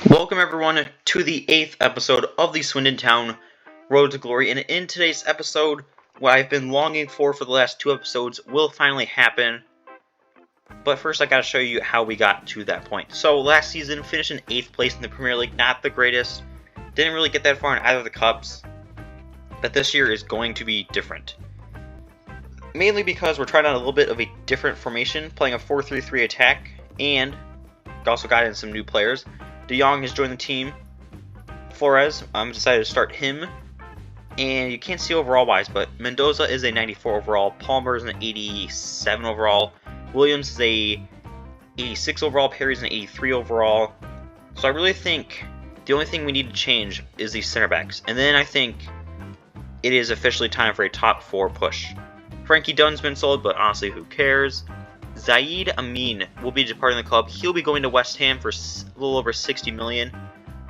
Welcome everyone to the 8th episode of the Swindon Town Road to Glory, and in today's episode, what I've been longing for the last 2 episodes will finally happen. But first I gotta show you how we got to that point. So last season, finished in 8th place in the Premier League, not the greatest, didn't really get that far in either of the cups, but this year is going to be different. Mainly because we're trying out a little bit of a different formation, playing a 4-3-3 attack, and also got in some new players. De Jong has joined the team. Flores, decided to start him. And you can't see overall wise, but Mendoza is a 94 overall. Palmer is an 87 overall. Williams is a 86 overall. Perry's an 83 overall. So I really think the only thing we need to change is the center backs. And then I think it is officially time for a top 4 push. Frankie Dunn's been sold, but honestly, who cares? Zaid Amin will be departing the club. He'll be going to West Ham for a little over $60 million.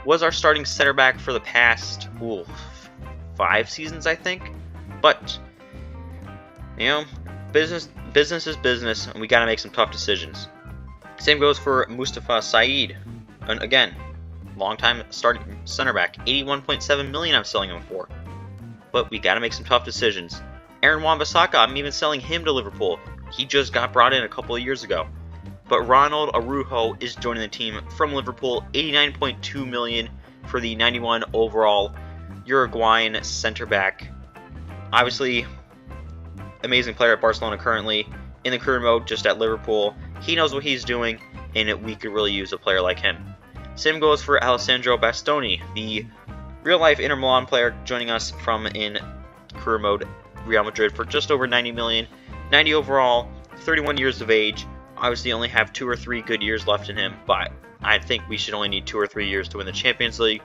Was our starting center back for the past 5 seasons, I think. But you know, business is business, and we got to make some tough decisions. Same goes for Mustafa Said, and again, long-time starting center back. 81.7 million I'm selling him for. But we got to make some tough decisions. Aaron Wan-Bissaka, I'm even selling him to Liverpool. He just got brought in a couple of years ago. But Ronald Araujo is joining the team from Liverpool. 89.2 million for the 91 overall Uruguayan center back. Obviously, amazing player at Barcelona currently. In the career mode, just at Liverpool. He knows what he's doing, and we could really use a player like him. Same goes for Alessandro Bastoni, the real-life Inter Milan player, joining us from in career mode Real Madrid for just over 90 million. 90 overall, 31 years of age. Obviously only have 2 or 3 good years left in him, but I think we should only need 2 or 3 years to win the Champions League.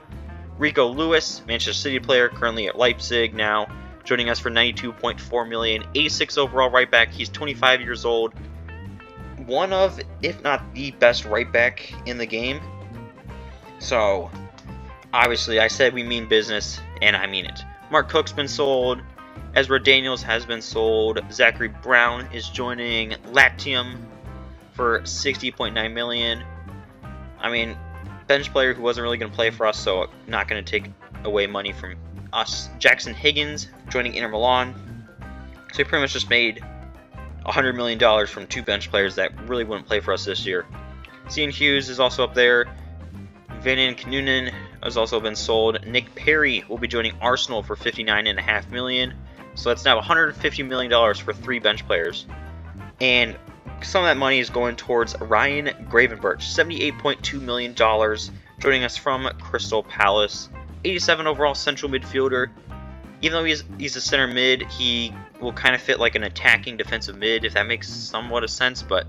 Rico Lewis, Manchester City player, currently at Leipzig now, joining us for 92.4 million. 86 overall right back. He's 25 years old. One of, if not the best right back in the game. So, obviously I said we mean business, and I mean it. Mark Cook's been sold. Ezra Daniels has been sold. Zachary Brown is joining Latium for 60.9 million. I mean, bench player who wasn't really going to play for us, so not going to take away money from us. Jackson Higgins joining Inter Milan. So he pretty much just made $100 million from 2 bench players that really wouldn't play for us this year. Cian Hughes is also up there. Vanan Kanunen has also been sold. Nick Perry will be joining Arsenal for $59.5 million. So that's now $150 million for 3 bench players. And some of that money is going towards Ryan Gravenberch, $78.2 million, joining us from Crystal Palace. 87 overall central midfielder. Even though he's a center mid, he will kind of fit like an attacking defensive mid, if that makes somewhat of sense, but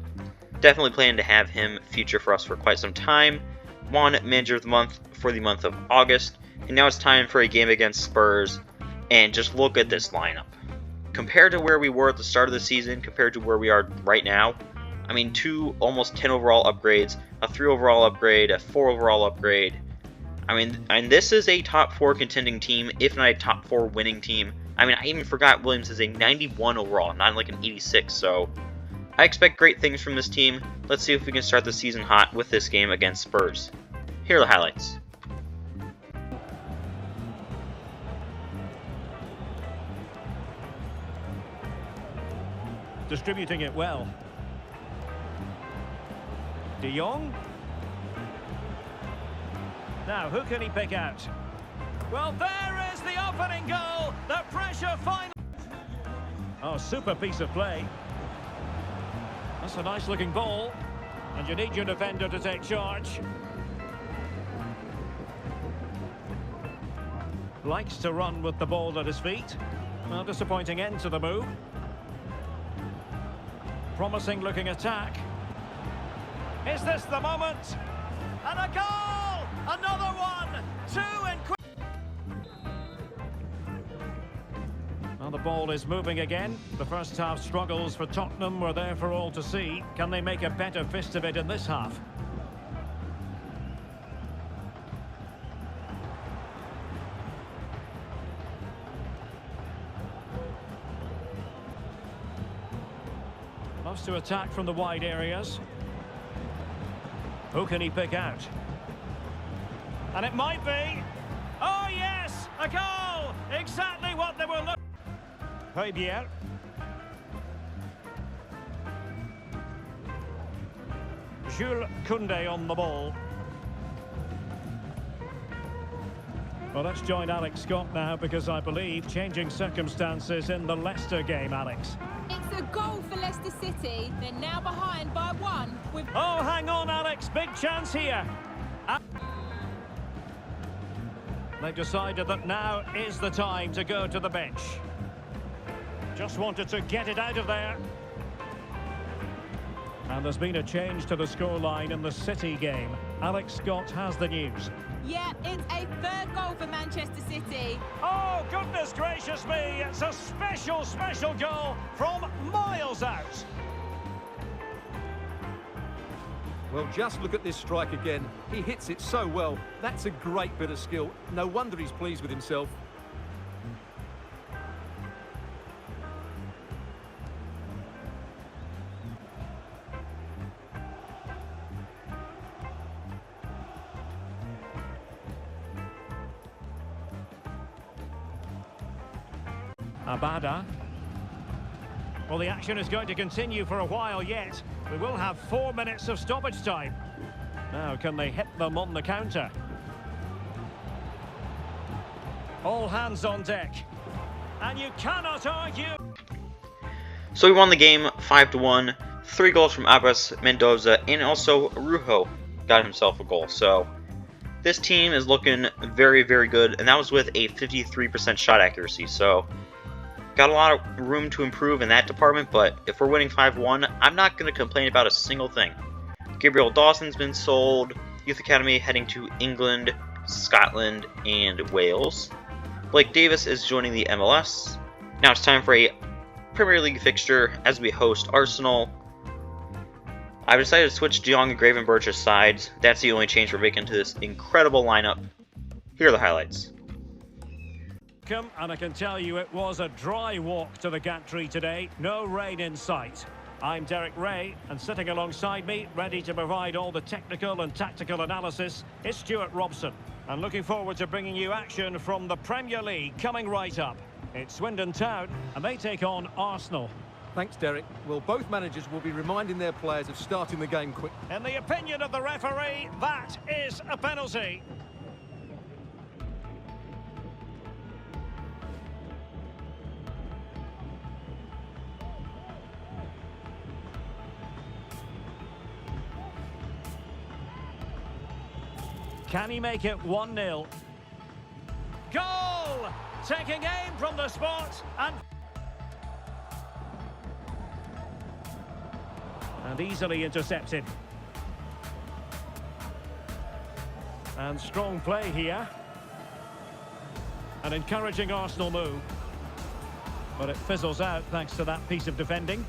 definitely plan to have him feature for us for quite some time. Won Manager of the Month for the month of August. And now it's time for a game against Spurs. And just look at this lineup. Compared to where we were at the start of the season, compared to where we are right now, I mean, 2 almost 10 overall upgrades, a 3 overall upgrade, a 4 overall upgrade. I mean, and this is a top 4 contending team, if not a top 4 winning team. I mean, I even forgot Williams is a 91 overall, not like an 86, so I expect great things from this team. Let's see if we can start the season hot with this game against Spurs. Here are the highlights. Distributing it well. De Jong. Now, who can he pick out? Well, there is the opening goal. The pressure final. Oh, super piece of play. That's a nice-looking ball. And you need your defender to take charge. Likes to run with the ball at his feet. Well, disappointing end to the move. Promising looking attack. Is this the moment? And a goal! Another one! 2 in quick. Well, the ball is moving again. The first half struggles for Tottenham were there for all to see. Can they make a better fist of it in this half? Loves to attack from the wide areas. Who can he pick out? And it might be. Oh, yes! A goal! Exactly what they were looking for. Pierre. Jules Koundé on the ball. Well, let's join Alex Scott now, because I believe changing circumstances in the Leicester game, Alex. It's a goal for Leicester City. They're now behind by 1 with... Oh, hang on, Alex. Big chance here. They've decided that now is the time to go to the bench. Just wanted to get it out of there. And there's been a change to the scoreline in the City game. Alex Scott has the news. Yeah, it's a 3rd goal for Manchester City. Oh, goodness gracious me. It's a special, special goal from miles out. Well, just look at this strike again. He hits it so well. That's a great bit of skill. No wonder he's pleased with himself. Abada. Well, the action is going to continue for a while yet. We will have 4 minutes of stoppage time. Now, can they hit them on the counter? All hands on deck. And you cannot argue. So we won the game 5-1. 3 goals from Abbas, Mendoza, and also Rujo got himself a goal. So this team is looking very, very good, and that was with a 53% shot accuracy. So got a lot of room to improve in that department, but if we're winning 5-1, I'm not going to complain about a single thing. Gabriel Dawson's been sold, Youth Academy heading to England, Scotland, and Wales. Blake Davis is joining the MLS. Now it's time for a Premier League fixture as we host Arsenal. I've decided to switch De Jong and Gravenberch's sides. That's the only change we're making to this incredible lineup. Here are the highlights. And I can tell you it was a dry walk to the gantry today. No rain in sight. I'm Derek Ray, and sitting alongside me, ready to provide all the technical and tactical analysis, is Stuart Robson. And looking forward to bringing you action from the Premier League coming right up. It's Swindon Town, and they take on Arsenal. Thanks, Derek. Well, both managers will be reminding their players of starting the game quick. In the opinion of the referee, that is a penalty. Can he make it 1-0? Goal! Taking aim from the spot and easily intercepted. And strong play here. An encouraging Arsenal move. But it fizzles out thanks to that piece of defending.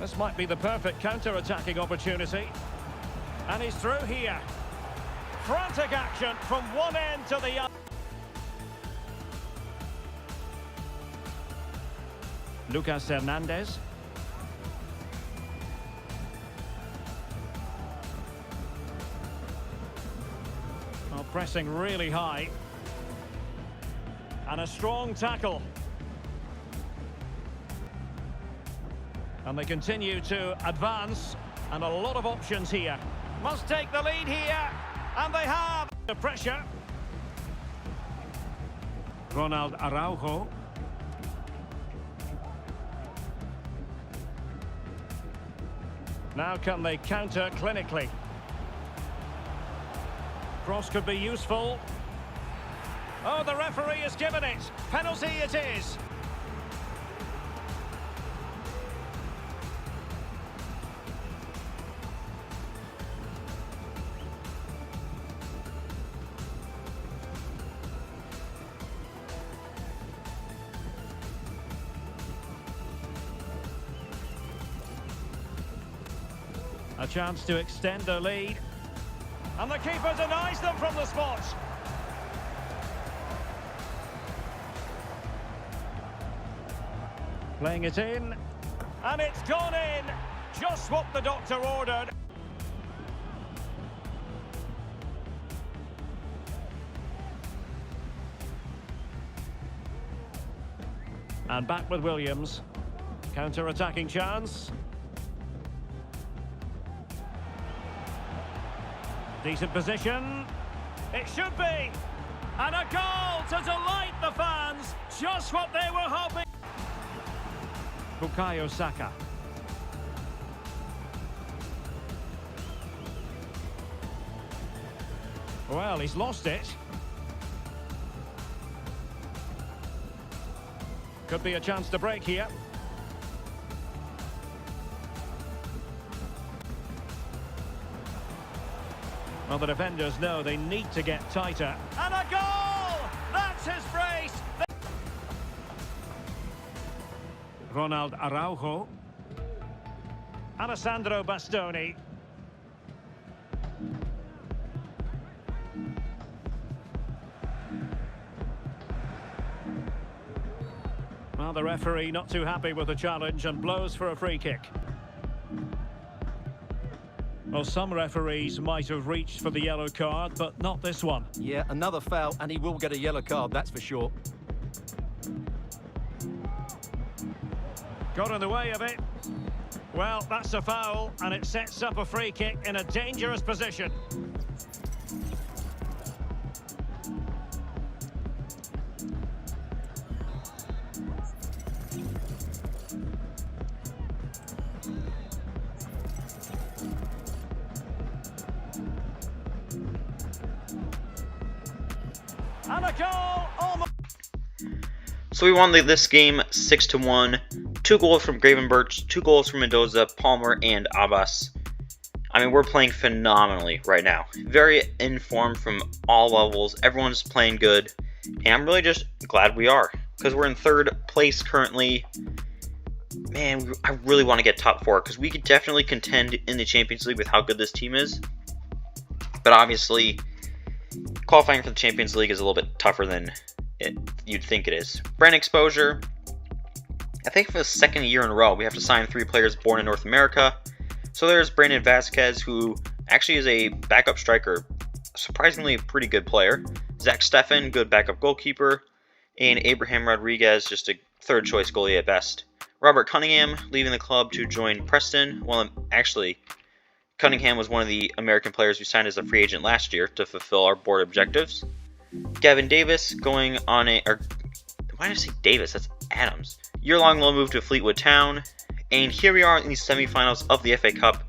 This might be the perfect counter-attacking opportunity. And he's through here. Frantic action from one end to the other. Lucas Hernandez. Well, pressing really high. And a strong tackle. And they continue to advance. And a lot of options here. Must take the lead here, and they have the pressure. Ronald Araujo. Now can they counter clinically? Cross could be useful. Oh, the referee has given it. Penalty it is. A chance to extend their lead. And the keeper denies them from the spot. Playing it in. And it's gone in. Just what the doctor ordered. And back with Williams. Counter-attacking chance. Decent position. It should be. And a goal to delight the fans. Just what they were hoping. Bukayo Saka. Well, he's lost it. Could be a chance to break here. Well, the defenders know they need to get tighter. And a goal! That's his brace! Ronald Araujo. Alessandro Bastoni. Well, the referee not too happy with the challenge and blows for a free kick. Well, some referees might have reached for the yellow card, but not this one. Yeah, another foul, and he will get a yellow card, that's for sure. Got in the way of it. Well, that's a foul, and it sets up a free kick in a dangerous position. And a goal! Almost. So we won this game 6-1. 2 goals from Gravenberch, 2 goals from Mendoza, Palmer, and Abbas. I mean, we're playing phenomenally right now. Very in form from all levels. Everyone's playing good. And I'm really just glad we are. Because we're in 3rd place currently. Man, I really want to get top 4. Because we could definitely contend in the Champions League with how good this team is. But obviously, qualifying for the Champions League is a little bit tougher than you'd think it is. Brand exposure. I think for the 2nd year in a row, we have to sign 3 players born in North America. So there's Brandon Vasquez, who actually is a backup striker, surprisingly a pretty good player. Zach Steffen, good backup goalkeeper. And Abraham Rodriguez, just a 3rd choice goalie at best. Robert Cunningham, leaving the club to join Preston. Well, actually, Cunningham was one of the American players who signed as a free agent last year to fulfill our board objectives. Gavin Davis going on why did I say Davis? That's Adams. Year-long loan move to Fleetwood Town. And here we are in the semifinals of the FA Cup.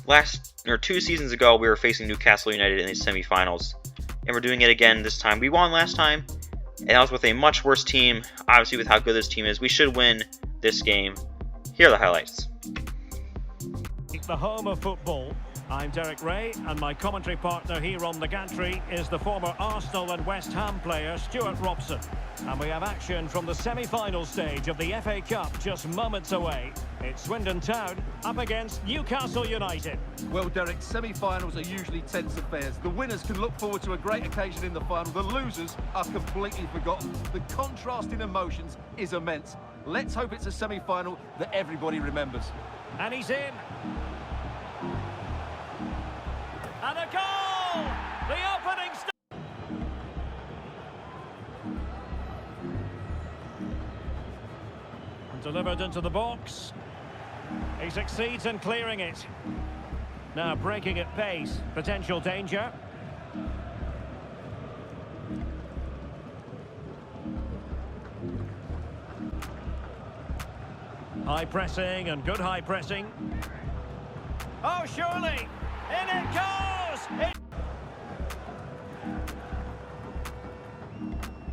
2 seasons ago, we were facing Newcastle United in the semifinals. And we're doing it again this time. We won last time, and that was with a much worse team. Obviously, with how good this team is, we should win this game. Here are the highlights. The home of football. I'm Derek Ray, and my commentary partner here on the gantry is the former Arsenal and West Ham player Stuart Robson. And we have action from the semi-final stage of the FA Cup just moments away. It's Swindon Town up against Newcastle United. Well, Derek, semi-finals are usually tense affairs. The winners can look forward to a great occasion in the final. The losers are completely forgotten. The contrast in emotions is immense. Let's hope it's a semi-final that everybody remembers. And he's in. And a goal! The opening delivered into the box. He succeeds in clearing it. Now breaking at pace. Potential danger. High pressing and good high pressing. Oh, surely! In it goes!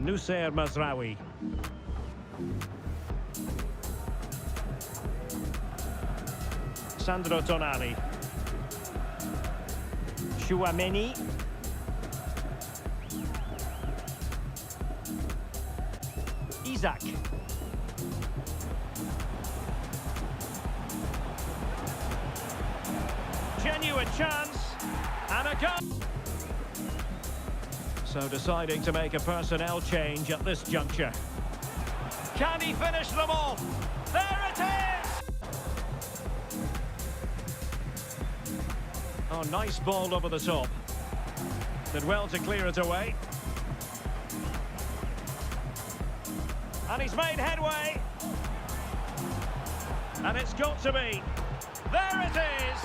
Nusayr Mazraoui. Sandro Tonali. Chouameni. Isaac. Genuine chance. And a goal. So deciding to make a personnel change at this juncture. Can he finish them off? There it is! Oh, nice ball over the top. Did well to clear it away. And he's made headway. And it's got to be. There it is.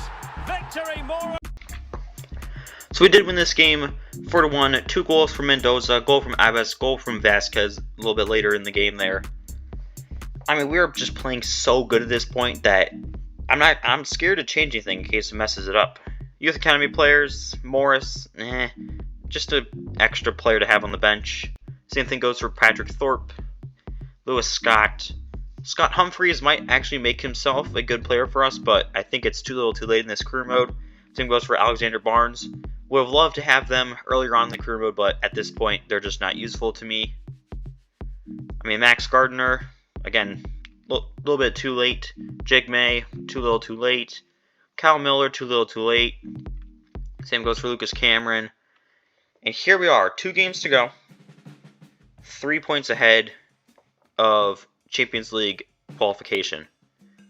Victory more. So we did win this game 4-1. 2 goals from Mendoza, goal from Abbas, goal from Vasquez a little bit later in the game there. I mean, we were just playing so good at this point that I'm scared to change anything in case it messes it up. Youth Academy players, Morris, just an extra player to have on the bench. Same thing goes for Patrick Thorpe, Lewis Scott. Scott Humphreys might actually make himself a good player for us, but I think it's too little too late in this career mode. Same goes for Alexander Barnes. Would have loved to have them earlier on in the career mode, but at this point, they're just not useful to me. I mean, Max Gardner, again, a little bit too late. Jake May, too little too late. Kyle Miller, too little too late. Same goes for Lucas Cameron. And here we are, 2 games to go. 3 points ahead of Champions League qualification.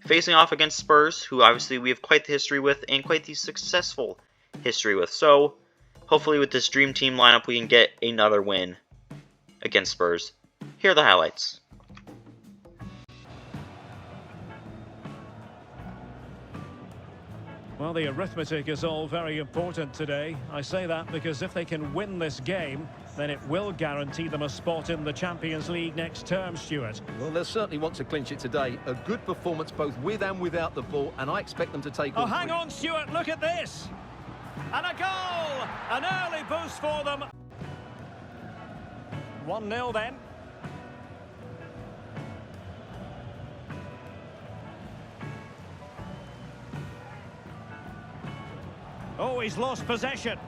Facing off against Spurs, who obviously we have quite the history with and quite the successful history with. So, hopefully with this Dream Team lineup we can get another win against Spurs. Here are the highlights. Well, the arithmetic is all very important today. I say that because if they can win this game, then it will guarantee them a spot in the Champions League next term, Stuart. Well, they'll certainly want to clinch it today. A good performance both with and without the ball, and I expect them to take all hang three. on, Stuart, look at this! And a goal! An early boost for them. 1-0 then. Oh, he's lost possession.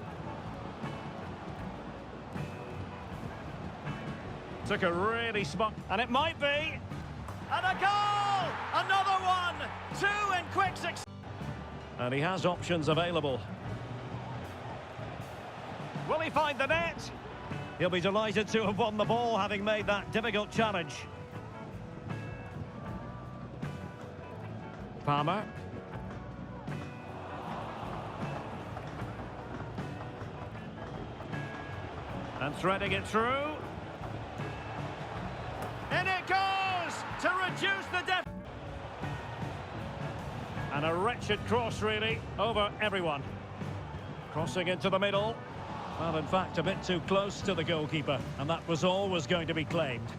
Took a really smart... And it might be. And a goal! Another one! 2 in quick succession. And he has options available. Will he find the net? He'll be delighted to have won the ball, having made that difficult challenge. Palmer. And threading it through. In it goes to reduce the depth. And a wretched cross, really, over everyone. Crossing into the middle. Well, in fact, a bit too close to the goalkeeper. And that was always going to be claimed.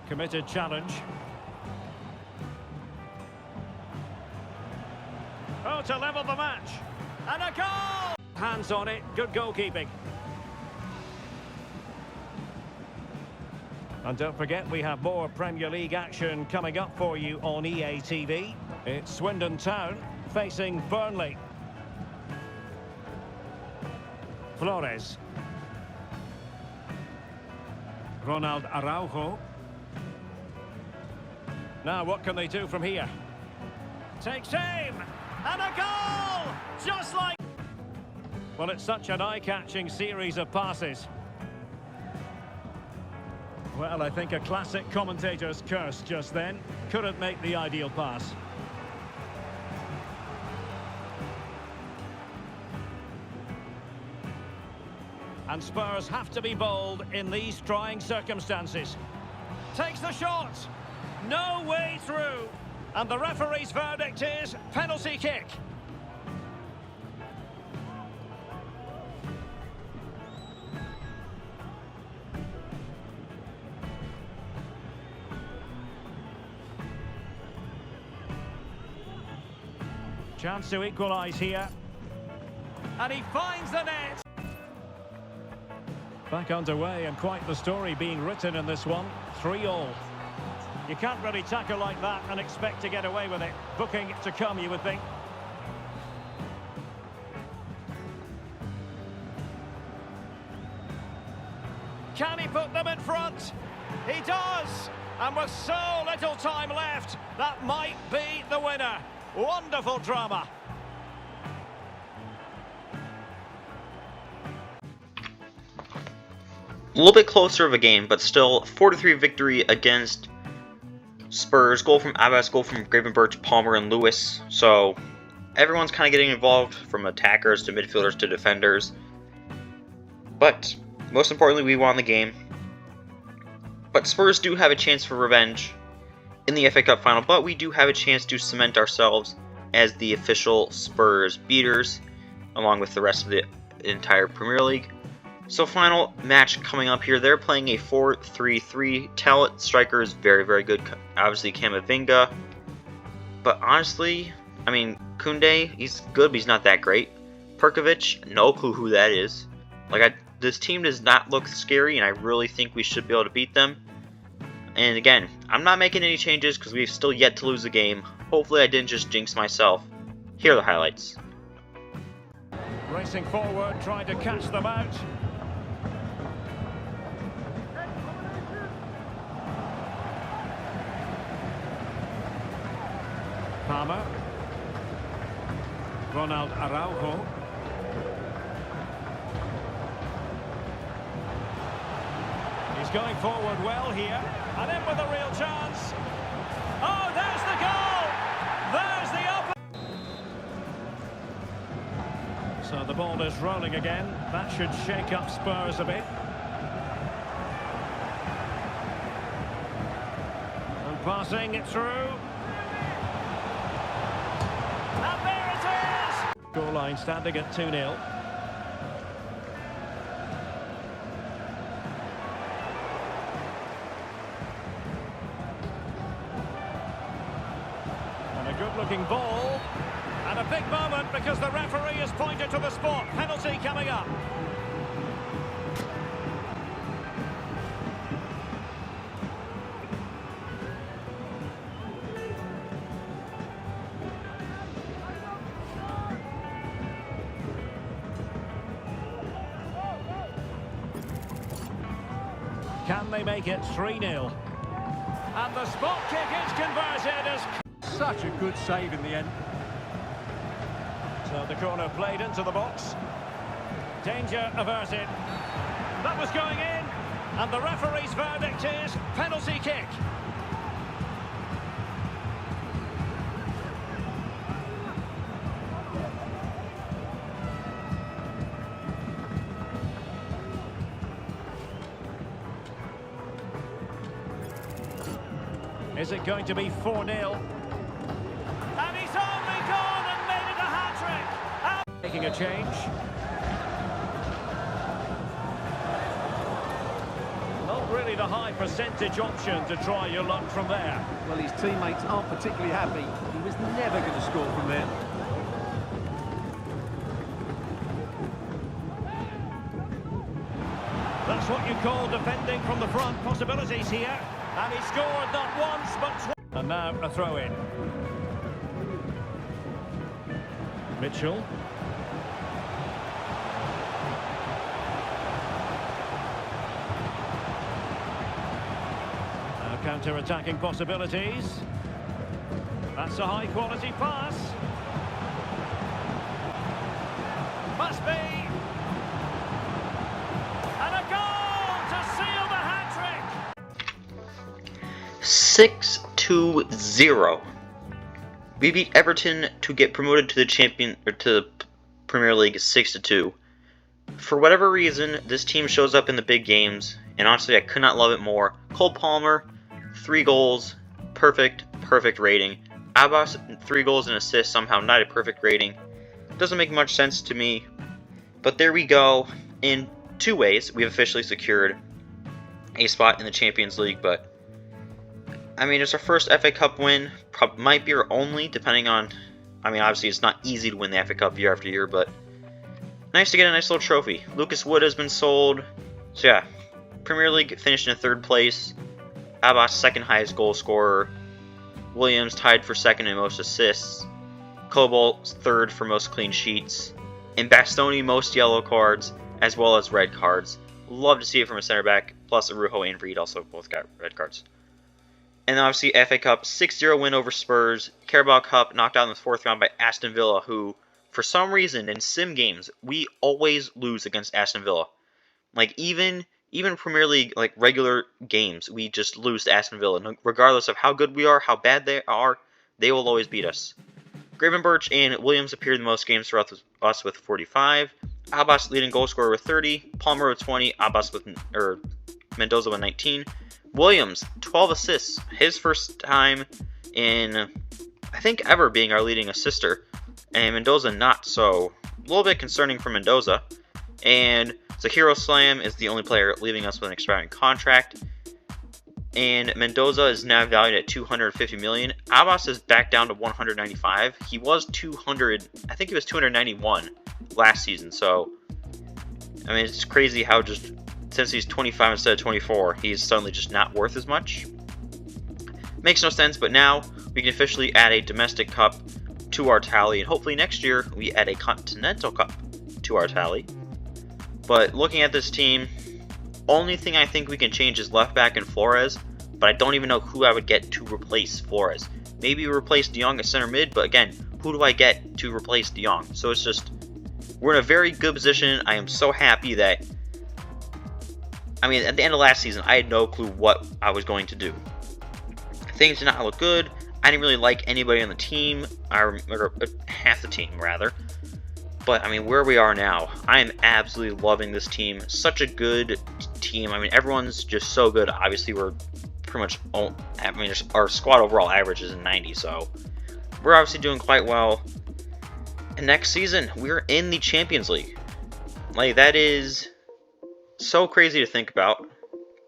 Committed challenge. Oh, to level the match. And a goal! Hands on it, good goalkeeping. And don't forget, we have more Premier League action coming up for you on EA TV. It's Swindon Town facing Burnley. Flores. Ronald Araujo. Now, what can they do from here? Takes aim! And a goal! Just like... Well, it's such an eye-catching series of passes. Well, I think a classic commentator's curse just then. Couldn't make the ideal pass. And Spurs have to be bold in these trying circumstances. Takes the shot. No way through. And the referee's verdict is penalty kick. Chance to equalise here. And he finds the net. Back underway, and quite the story being written in this one. 3-3. You can't really tackle like that and expect to get away with it. Booking to come, you would think. Can he put them in front? He does! And with so little time left, that might be the winner. Wonderful drama. A little bit closer of a game, but still 4-3 victory against Spurs. Goal from Abbas, goal from Gravenberch, Palmer, and Lewis. So everyone's kind of getting involved, from attackers to midfielders to defenders. But most importantly, we won the game. But Spurs do have a chance for revenge in the FA Cup final, but we do have a chance to cement ourselves as the official Spurs beaters, along with the rest of the entire Premier League. So final match coming up here, they're playing a 4-3-3. Talent striker is very, very good, obviously Camavinga. But honestly, I mean, Koundé, he's good, but he's not that great. Perkovic, no clue who that is. This team does not look scary, and I really think we should be able to beat them. And again, I'm not making any changes because we've still yet to lose a game. Hopefully I didn't just jinx myself. Here are the highlights. Racing forward, trying to catch them out. Palmer. Ronald Araujo. He's going forward well here, and in with a real chance. Oh, there's the goal! There's the open. So the ball is rolling again. That should shake up Spurs a bit. And passing it through. And there it is! Scoreline standing at 2-0. Good-looking ball, and a big moment because the referee has pointed to the spot. Penalty coming up. Can they make it 3-0? And the spot kick is converted as... Such a good save in the end. So the corner played into the box. Danger averted. That was going in. And the referee's verdict is penalty kick. Is it going to be 4-0? And he's only gone and made it a hat-trick. Making a change. Not really the high percentage option to try your luck from there. Well, his teammates aren't particularly happy. He was never going to score from there. That's what you call defending from the front. Possibilities here. And he scored not once, but twice. And now a throw-in. Mitchell. Now counter-attacking possibilities. That's a high-quality pass. Must be. And a goal to seal the hat-trick. 6-0. We beat Everton to get promoted to the Premier League 6-2. For whatever reason, this team shows up in the big games, and honestly, I could not love it more. Cole Palmer, 3 goals, perfect rating. Abbas, 3 goals and assists, somehow not a perfect rating. Doesn't make much sense to me, but there we go. In 2 ways, we have officially secured a spot in the Champions League, but I mean, it's our first FA Cup win. Might be our only, depending on... I mean, obviously, it's not easy to win the FA Cup year after year, but nice to get a nice little trophy. Lucas Wood has been sold. So, yeah. Premier League finished in 3rd place. Abbas, 2nd highest goal scorer. Williams tied for 2nd in most assists. Cobalt, 3rd for most clean sheets. And Bastoni, most yellow cards, as well as red cards. Love to see it from a center back. Plus, Arujo and Reed also both got red cards. And obviously, FA Cup, 6-0 win over Spurs. Carabao Cup knocked out in the 4th round by Aston Villa, who, for some reason, in sim games, we always lose against Aston Villa. Like, even Premier League, like, regular games, we just lose to Aston Villa. Regardless of how good we are, how bad they are, they will always beat us. Gravenberch and Williams appeared in the most games throughout us with 45. Abbas leading goal scorer with 30. Palmer with 20. Mendoza with 19. Williams, 12 assists. His first time in, I think, ever being our leading assister. And Mendoza not, so a little bit concerning for Mendoza. And Zahiro Slam is the only player leaving us with an expiring contract. And Mendoza is now valued at 250 million. Abbas is back down to 195. He was 200, I think he was 291 last season. So, I mean, it's crazy how just since he's 25 instead of 24, he's suddenly just not worth as much. Makes no sense, but now we can officially add a domestic cup to our tally, and hopefully next year we add a Continental Cup to our tally. But looking at this team, only thing I think we can change is left back and Flores, but I don't even know who I would get to replace Flores. Maybe replace De Jong at center mid, but again, who do I get to replace De Jong? So it's just, we're in a very good position. I am so happy that, I mean, at the end of last season, I had no clue what I was going to do. Things did not look good. I didn't really like anybody on the team, or half the team, rather. But, I mean, where we are now, I am absolutely loving this team. Such a good team. I mean, everyone's just so good. Obviously, we're pretty much, I mean, our squad overall average is 90, so we're obviously doing quite well. And next season, we're in the Champions League. Like, that is so crazy to think about.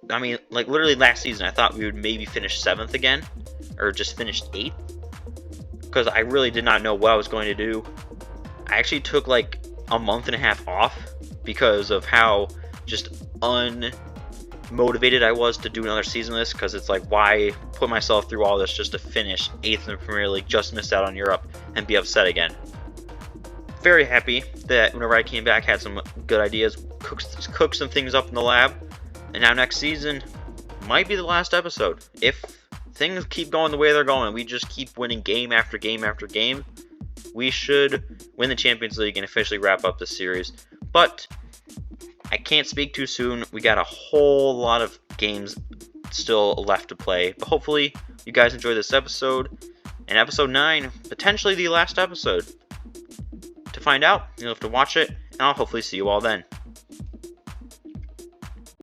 I mean, like, literally last season, I thought we would maybe finish 7th again, or just finish 8th, because I really did not know what I was going to do. I actually took like a month and a half off because of how just unmotivated I was to do another season of this, because it's like, why put myself through all this just to finish 8th in the Premier League, just missed out on Europe, and be upset again. Very happy that whenever I came back, had some good ideas, cooked some things up in the lab, and now next season might be the last episode. If things keep going the way they're going, we just keep winning game after game after game, we should win the Champions League and officially wrap up this series. But I can't speak too soon. We got a whole lot of games still left to play. But hopefully you guys enjoyed this episode. And episode 9, potentially the last episode. To find out, you'll have to watch it, and I'll hopefully see you all then.